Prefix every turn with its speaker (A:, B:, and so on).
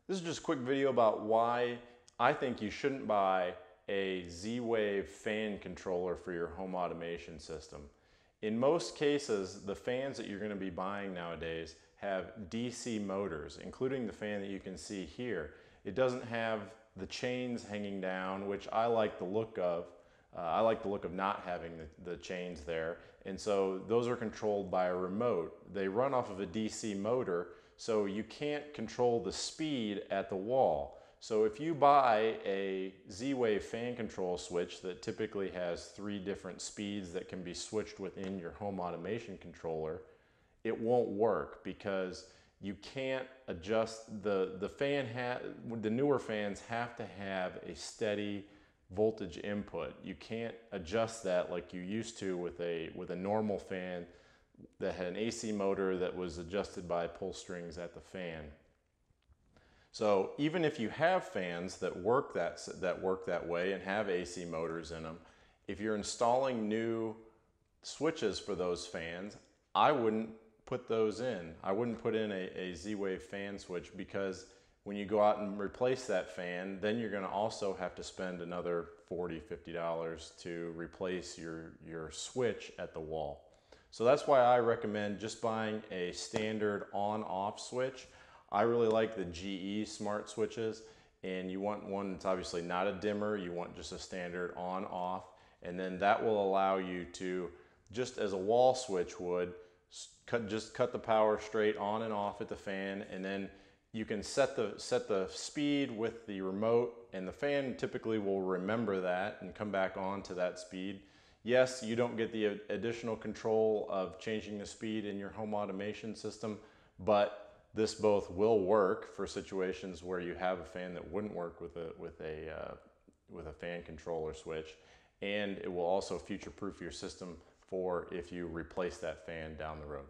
A: This is just a quick video about why I think you shouldn't buy a Z-Wave fan controller for your home automation system. In most cases, the fans that you're going to be buying nowadays have DC motors, including the fan that you can see here. It doesn't have the chains hanging down, which I like the look of. I like the look of not having the chains there. And so those are controlled by a remote. They run off of a DC motor, so you can't control the speed at the wall. So if you buy a Z-Wave fan control switch that typically has 3 different speeds that can be switched within your home automation controller, it won't work because you can't adjust the fan. The newer fans have to have a steady voltage input. You can't adjust that like you used to with a normal fan that had an AC motor that was adjusted by pull strings at the fan. So even if you have fans that work that way and have AC motors in them, if you're installing new switches for those fans, I wouldn't put those in. I wouldn't put in a Z-Wave fan switch, because when you go out and replace that fan, then you're going to also have to spend another $40, $50 to replace your switch at the wall. So that's why I recommend just buying a standard on-off switch. I really like the GE smart switches, and you want one that's obviously not a dimmer. You want just a standard on-off, and then that will allow you to, just as a wall switch would, just cut the power straight on and off at the fan, and then you can set the speed with the remote, and the fan typically will remember that and come back on to that speed. Yes, you don't get the additional control of changing the speed in your home automation system, but this both will work for situations where you have a fan that wouldn't work with a fan controller switch, and it will also future-proof your system for if you replace that fan down the road.